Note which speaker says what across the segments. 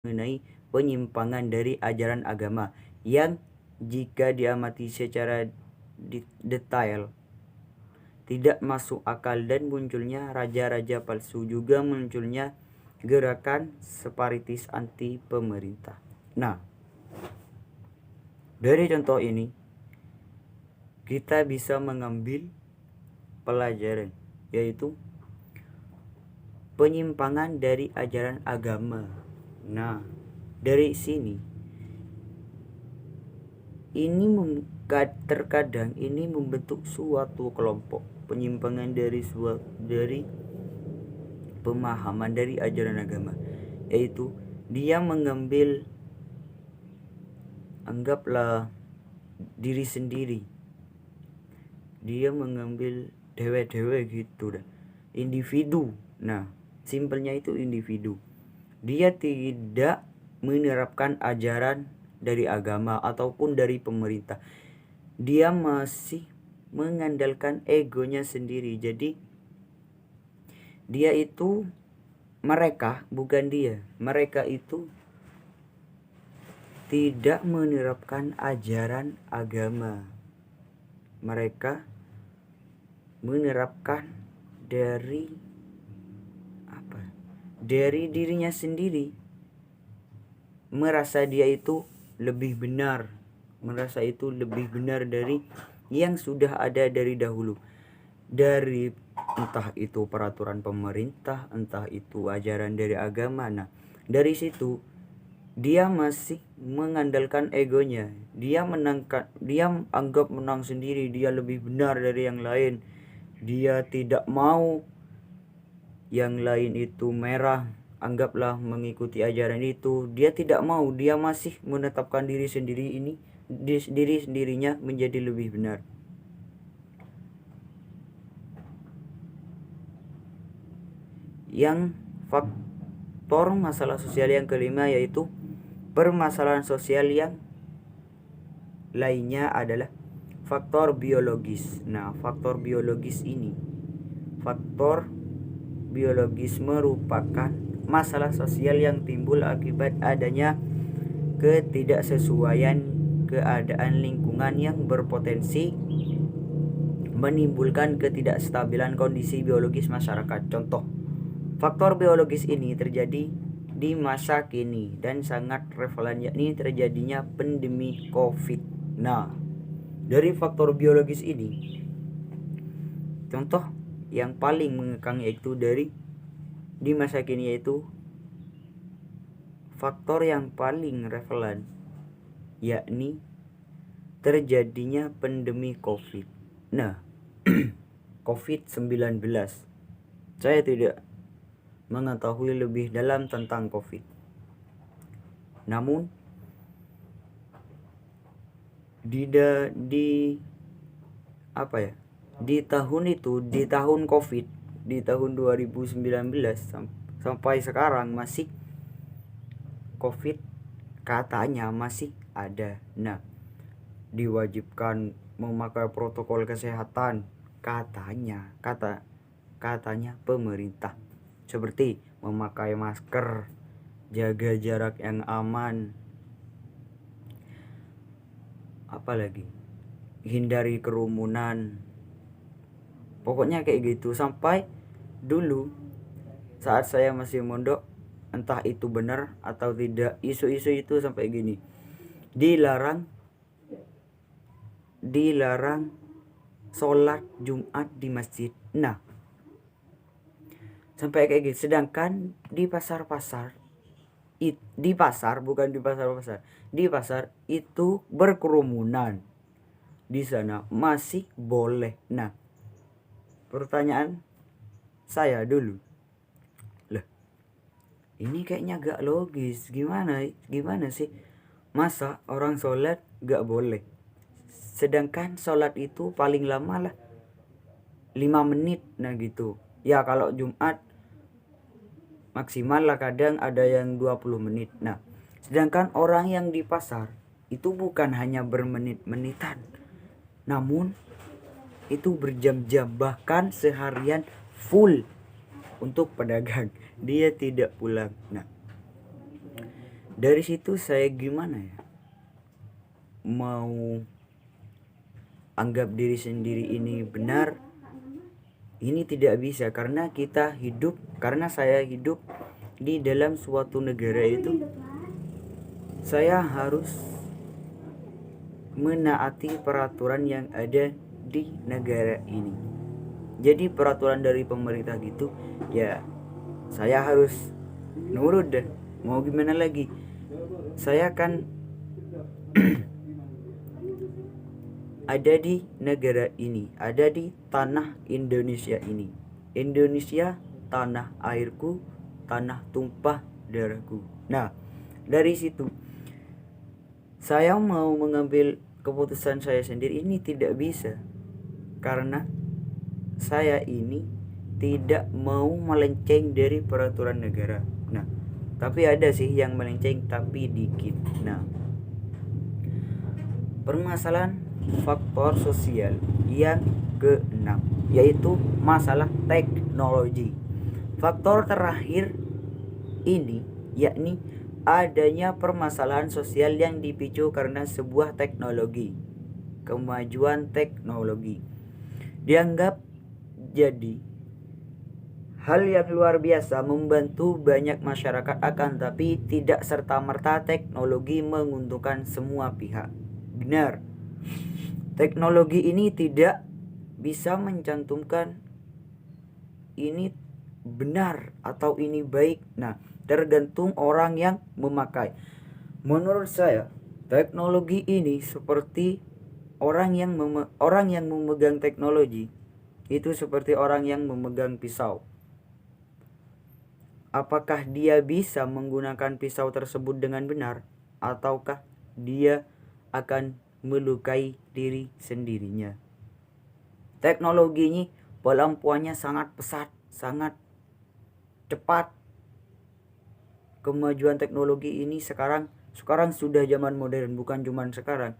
Speaker 1: mengenai penyimpangan dari ajaran agama yang jika diamati secara detail tidak masuk akal, dan munculnya raja-raja palsu, juga munculnya gerakan separatis anti pemerintah. Nah, dari contoh ini kita bisa mengambil pelajaran, yaitu penyimpangan dari ajaran agama. Nah, dari sini ini terkadang ini membentuk suatu kelompok penyimpangan dari pemahaman dari ajaran agama, yaitu dia mengambil, anggaplah, diri sendiri, dia mengambil dewe-dewe gitu dah, individu. Nah, simpelnya itu individu. Dia tidak menerapkan ajaran dari agama ataupun dari pemerintah. Dia masih mengandalkan egonya sendiri. Jadi dia itu, mereka itu tidak menerapkan ajaran agama. Mereka menerapkan dari dirinya sendiri, merasa dia itu lebih benar, merasa itu lebih benar dari yang sudah ada dari dahulu, dari entah itu peraturan pemerintah, entah itu ajaran dari agama. Nah, dari situ dia masih mengandalkan egonya. Dia anggap menang sendiri, dia lebih benar dari yang lain. Dia tidak mau yang lain itu merah, anggaplah, mengikuti ajaran itu. Dia tidak mau, dia masih menetapkan diri sendirinya menjadi lebih benar. Yang faktor masalah sosial yang kelima, yaitu permasalahan sosial yang lainnya adalah faktor biologis. Nah, faktor biologis merupakan masalah sosial yang timbul akibat adanya ketidaksesuaian keadaan lingkungan yang berpotensi menimbulkan ketidakstabilan kondisi biologis masyarakat. Contoh, faktor biologis ini terjadi di masa kini dan sangat relevan, yakni terjadinya pandemi COVID. Nah, dari faktor biologis ini, contoh yang paling mengekang yaitu di masa kini, yaitu faktor yang paling relevan, yakni terjadinya pandemi COVID. Nah, COVID-19. Saya tidak mengetahui lebih dalam tentang COVID. Namun di tahun COVID, di tahun 2019 sampai sekarang masih COVID katanya masih ada. Nah, diwajibkan memakai protokol kesehatan katanya pemerintah, seperti memakai masker, jaga jarak yang aman, apalagi hindari kerumunan. Pokoknya kayak gitu. Sampai dulu saat saya masih mondok, entah itu benar atau tidak, isu-isu itu sampai gini, dilarang sholat Jumat di masjid. Nah, sampai kayak gitu. Sedangkan di pasar itu berkerumunan, di sana masih boleh. Nah, pertanyaan saya dulu, ini kayaknya gak logis. Gimana sih, masa orang sholat gak boleh, sedangkan sholat itu paling lama lah 5 menit. Nah gitu ya, kalau Jumat maksimal lah, kadang ada yang 20 menit. Nah, sedangkan orang yang di pasar itu bukan hanya bermenit-menitan, namun itu berjam-jam, bahkan seharian full untuk pedagang. Dia tidak pulang. Nah, Dari situ saya gimana ya, mau anggap diri sendiri ini benar, ini tidak bisa, karena saya hidup di dalam suatu negara itu, saya harus menaati peraturan yang ada di negara ini. Jadi peraturan dari pemerintah gitu ya, saya harus nurut deh, mau gimana lagi. Saya kan ada di negara ini, ada di tanah Indonesia ini. Indonesia, tanah airku, tanah tumpah darahku. Nah, dari situ saya mau mengambil keputusan saya sendiri ini tidak bisa, karena saya ini tidak mau melenceng dari peraturan negara. Nah, tapi ada sih yang melenceng tapi dikit. Nah, permasalahan faktor sosial yang keenam, yaitu masalah teknologi. Faktor terakhir ini yakni adanya permasalahan sosial yang dipicu karena sebuah teknologi. Kemajuan teknologi dianggap jadi hal yang luar biasa membantu banyak masyarakat, akan tapi tidak serta-merta teknologi menguntungkan semua pihak. Benar, teknologi ini tidak bisa mencantumkan ini benar atau ini baik. Nah, tergantung orang yang memakai. Menurut saya, teknologi ini seperti orang yang memegang teknologi itu seperti orang yang memegang pisau. Apakah dia bisa menggunakan pisau tersebut dengan benar, ataukah dia akan melukai diri sendirinya? Teknologi ini pelampuannya sangat pesat, sangat cepat. Kemajuan teknologi ini sekarang sudah zaman modern, bukan cuman sekarang.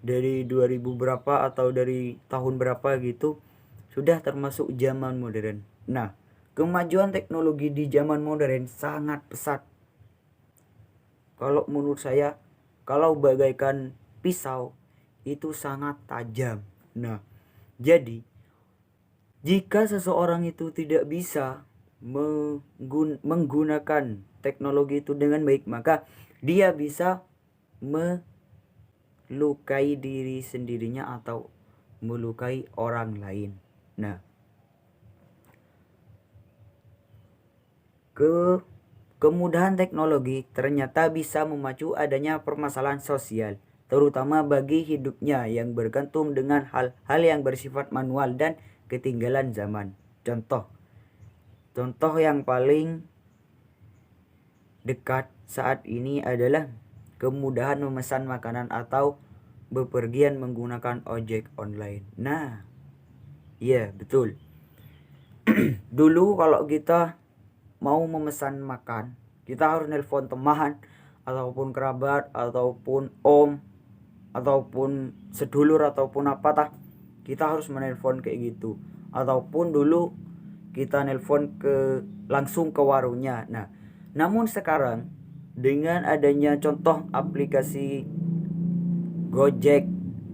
Speaker 1: Dari 2000 berapa atau dari tahun berapa gitu sudah termasuk zaman modern. Nah, kemajuan teknologi di zaman modern sangat pesat. Kalau menurut saya, kalau bagaikan pisau itu sangat tajam. Nah, jadi jika seseorang itu tidak bisa menggunakan teknologi itu dengan baik, maka dia bisa melukai diri sendirinya atau melukai orang lain. Nah, kemudahan teknologi ternyata bisa memacu adanya permasalahan sosial, terutama bagi hidupnya yang bergantung dengan hal-hal yang bersifat manual dan ketinggalan zaman. Contoh yang paling dekat saat ini adalah kemudahan memesan makanan atau bepergian menggunakan ojek online. Nah, iya betul. Dulu kalau kita mau memesan makan, kita harus nelpon teman ataupun kerabat ataupun om ataupun sedulur ataupun apa kita harus menelpon kayak gitu. Ataupun dulu kita nelpon langsung ke warungnya. Nah, namun sekarang dengan adanya contoh aplikasi Gojek,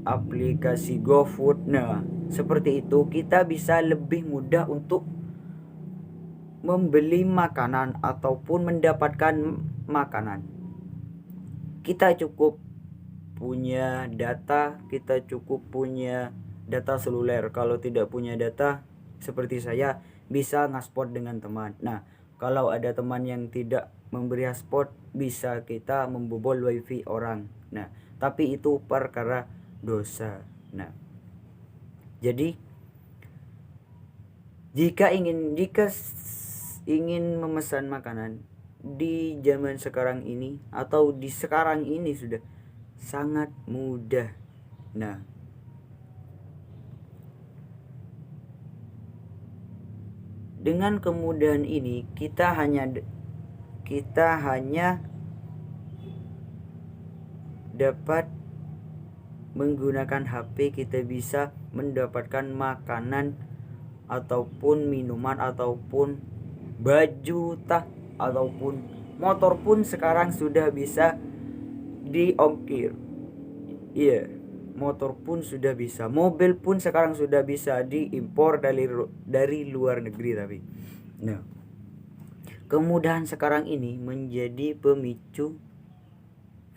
Speaker 1: aplikasi GoFood, nah seperti itu kita bisa lebih mudah untuk membeli makanan ataupun mendapatkan makanan. Kita cukup punya data, kita cukup punya data seluler. Kalau tidak punya data, seperti saya bisa ngaspot dengan teman. Nah, kalau ada teman yang tidak memberi hotspot, bisa kita membobol wifi orang. Nah, tapi itu perkara dosa. Nah, jadi jika ingin memesan makanan di zaman sekarang ini atau di sekarang ini sudah sangat mudah. Nah, dengan kemudahan ini kita hanya dapat menggunakan HP, kita bisa mendapatkan makanan ataupun minuman ataupun baju ataupun motor pun sekarang sudah bisa diongkir. Iya, motor pun sudah bisa, mobil pun sekarang sudah bisa diimpor dari luar negeri. Tapi nah, kemudahan sekarang ini menjadi pemicu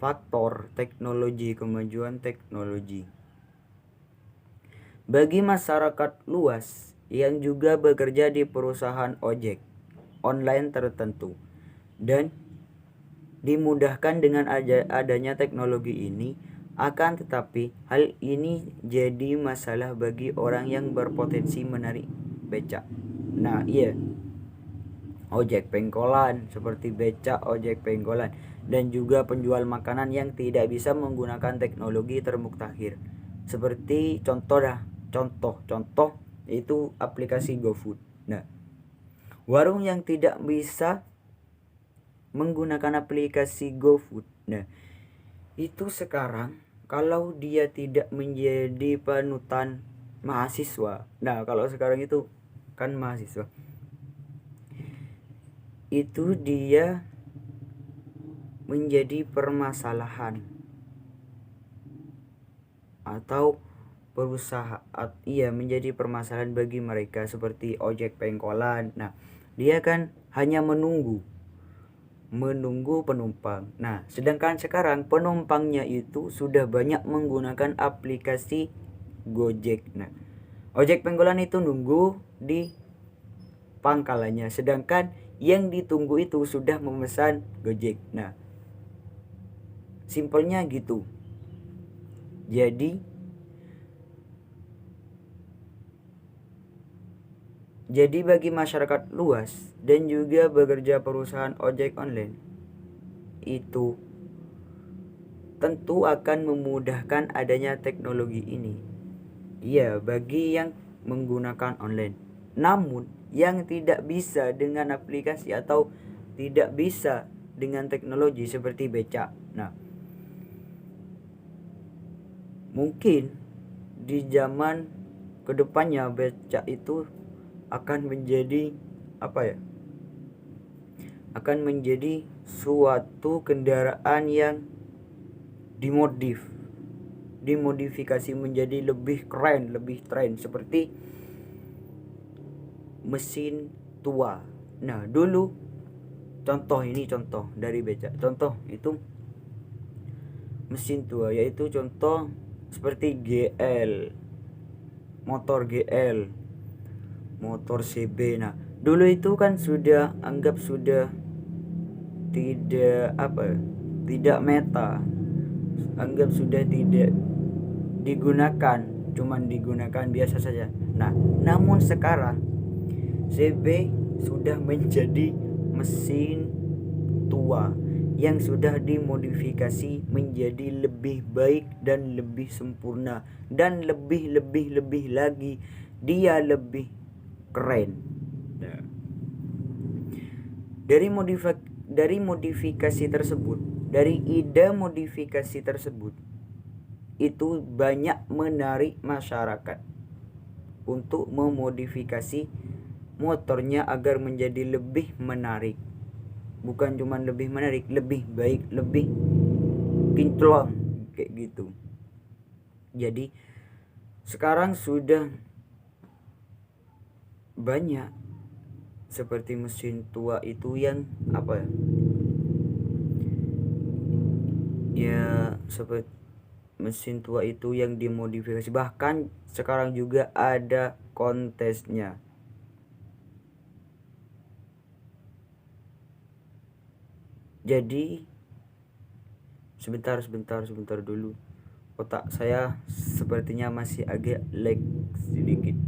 Speaker 1: faktor teknologi, kemajuan teknologi bagi masyarakat luas yang juga bekerja di perusahaan ojek online tertentu, dan dimudahkan dengan adanya teknologi ini. Akan tetapi hal ini jadi masalah bagi orang yang berpotensi menarik becak. Nah iya, ojek pengkolan seperti becak, ojek pengkolan, dan juga penjual makanan yang tidak bisa menggunakan teknologi termuktahir. Seperti contoh itu aplikasi GoFood. Nah, warung yang tidak bisa menggunakan aplikasi GoFood, nah itu sekarang kalau dia tidak menjadi panutan mahasiswa, nah kalau sekarang itu kan mahasiswa, itu dia menjadi permasalahan atau perusahaan, iya menjadi permasalahan bagi mereka seperti ojek pengkolan. Nah dia kan hanya menunggu penumpang. Nah, sedangkan sekarang penumpangnya itu sudah banyak menggunakan aplikasi Gojek. Nah, ojek pengkolan itu nunggu di pangkalannya, sedangkan yang ditunggu itu sudah memesan Gojek. Nah, simpelnya gitu. Jadi bagi masyarakat luas dan juga bekerja perusahaan ojek online, itu tentu akan memudahkan adanya teknologi ini. Iya, bagi yang menggunakan online. Namun yang tidak bisa dengan aplikasi atau tidak bisa dengan teknologi seperti becak. Nah, mungkin di zaman kedepannya becak itu akan menjadi akan menjadi suatu kendaraan yang dimodifikasi menjadi lebih keren, lebih tren, seperti mesin tua. Nah, dulu contoh dari becak. Contoh itu mesin tua, yaitu contoh seperti motor GL, motor CB. Nah, dulu itu kan sudah tidak meta, anggap sudah tidak digunakan, cuman digunakan biasa saja. Nah, namun sekarang CB sudah menjadi mesin tua yang sudah dimodifikasi menjadi lebih baik dan lebih sempurna, dan lebih lagi dia lebih keren. Nah, dari modifikasi tersebut, dari ide modifikasi tersebut, itu banyak menarik masyarakat untuk memodifikasi motornya agar menjadi lebih menarik. Bukan cuma lebih menarik, lebih baik, lebih kinclong kayak gitu. Jadi sekarang sudah banyak seperti mesin tua itu yang seperti mesin tua itu yang dimodifikasi, bahkan sekarang juga ada kontesnya. Jadi sebentar dulu, otak saya sepertinya masih agak lag sedikit.